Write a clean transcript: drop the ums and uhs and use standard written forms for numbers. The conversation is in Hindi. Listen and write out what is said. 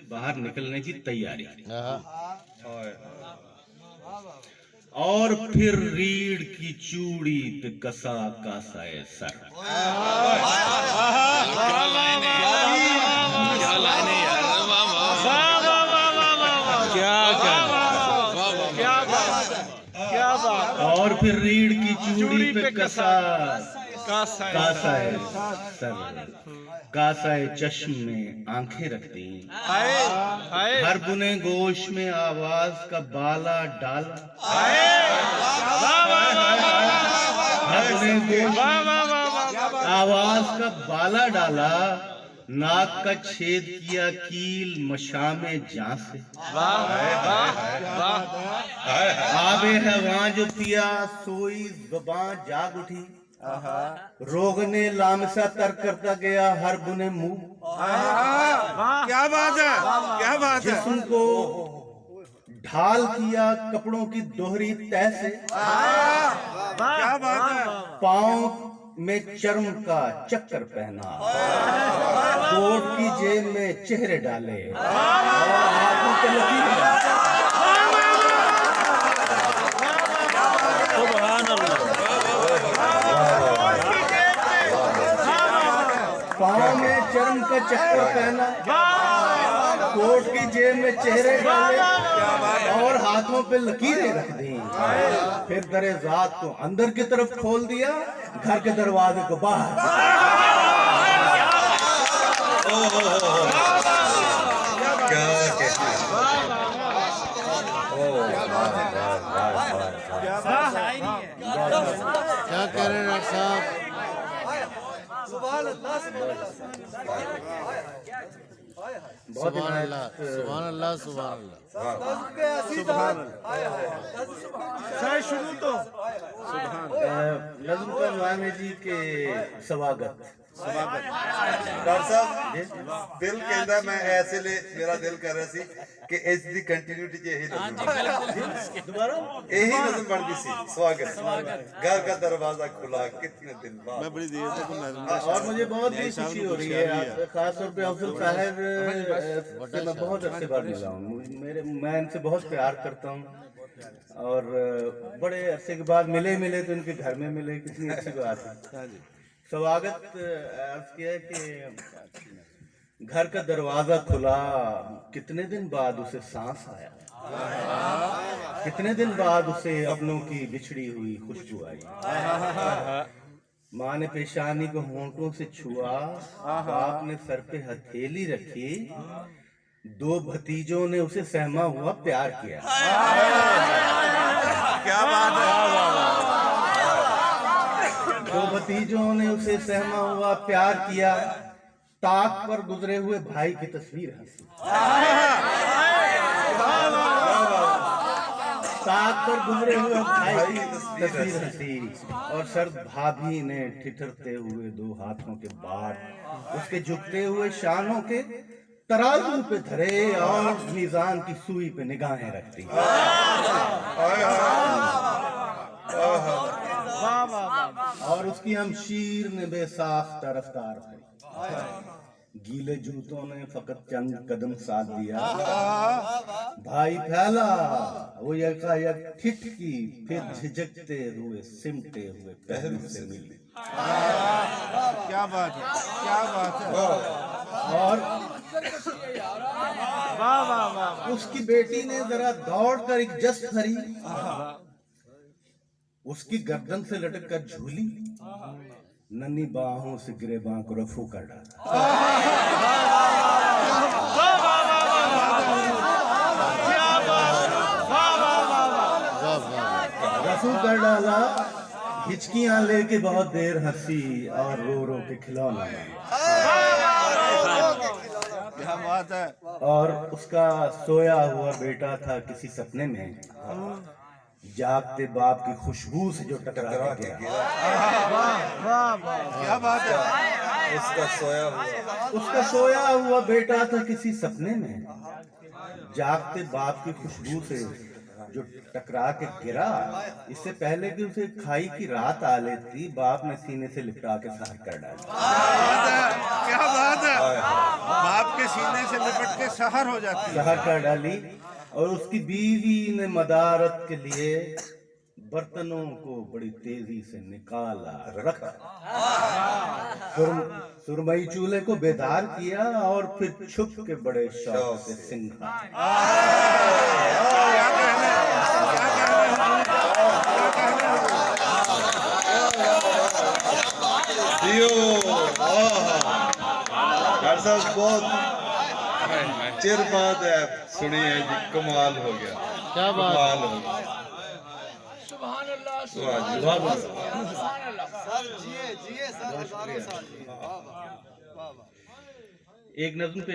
बाहर निकलने की तैयारी। और फिर रीढ़ की चूड़ी पे कसा कासाए सर। और फिर रीढ़ की चूड़ी पे कसा कासाए सर, कासाए चश्म में आंखें रखती, हर बुने गोश में आवाज का बाला डाला, हर बुने गोश में आवाज का बाला डाला, नाक का छेद किया कील मशामे जां से, आबे हवा जो पिया सोई ज़ुबां जाग उठी, रोगने लामसा तर करता गया हर बुने मुंह। क्या बात है, क्या बात है। जिस्म को ढाल किया कपड़ों की दोहरी तह से, क्या बात है। पाँव में चर्म का चक्कर पहना, कोट की जेब में चेहरे डाले और हाथों पे लकीरें, पाँव में चर्म का चक्कर पहना, कोट की जेब में चेहरे डाले और हाथों पे लकीरें रख दी। फिर दरे ज़ात को अंदर की तरफ खोल दिया, घर के दरवाजे को बाहर। क्या कह रहे हैं डॉक्टर साहब? सुभान अल्लाह, सुभान अल्लाह, सुभान अल्लाह, सुभान अल्लाह। शुरू तो नज़्म करवाने जी के स्वागत। डॉक्टर साहब दिल कहता मैं ऐसे ले, मेरा दिल कर रहा सी कि इस दी कंटिन्यूटी च यही दोबारा यही नज़म पढ़ दी सी। स्वागत, घर का दरवाजा खुला कितने दिन बाद। मैं बड़ी देर तक और मुझे बहुत ही खुशी हो रही है, खासतौर पे अफजल साहब से मैं बहुत अच्छे बार मिला हूँ। मैं इनसे बहुत प्यार करता हूँ और बड़े अरसे के बाद मिले तो इनके घर में मिले, कितनी अच्छी बात है। स्वागत अर्ज किया कि घर का दरवाजा खुला, कितने दिन बाद उसे सांस आया, कितने दिन बाद उसे अपनों की बिछड़ी हुई खुशबू आई। माँ ने पेशानी को होंठों से छुआ, बाप ने सर पे हथेली रखी, दो भतीजों ने उसे सहमा हुआ प्यार किया। क्या बात है। दो भतीजों ने उसे सहमा हुआ प्यार किया, ताक पर गुजरे हुए भाई की तस्वीर हंसी, ताक पर गुजरे हुए भाई की तस्वीर हंसी, और सर्द भाभी ने ठिठरते हुए दो हाथों के बार उसके झुकते हुए शानों के तराजू पे धरे और मीज़ान की सुई पे निगाहें रखती। और उसकी हमशीर ने बेसाख्ता रफ्तार भरी, गीले जूतों ने फकत चंद कदम साथ दिया, भाई फैला, वो यकायक ठिठकी, फिर झिझकते हुए सिमटे हुए पहलू से मिली। क्या बात है, क्या बात है। और उसकी बेटी ने जरा दौड़कर एक जस्ट भरी, उसकी गर्दन से लटक कर झूली, नन्ही बाहों से गिरेबां को रफू कर डाला, रफू कर डाला, हिचकियां लेके बहुत देर हंसी और रो रो के खिलौना मांगा। क्या बात है। और उसका सोया हुआ बेटा था किसी सपने में, जागते बाप की खुशबू से जो टकरा के गया। क्या बात है। उसका सोया हुआ बेटा था किसी सपने में, जागते बाप की खुशबू से जो टकरा के गिरा। इससे पहले कि उसे खाई की रात आ लेती, बाप ने सीने से लिपटा के सहर कर डाला। क्या बात है। बाप के सीने से लिपट के सहर हो जाती है। शहर कर डाली और उसकी बीवी ने मदारत के लिए बर्तनों को बड़ी तेजी से निकाला, रखा, सुरमई चूल्हे को बेदार किया और फिर छुप के बड़े शौक से सिंघा। डॉक्टर साहब बहुत चिर बाद है सुनी है जी, कमाल हो गया, क्या बात कमाल हो गया। एक नज़्म पेश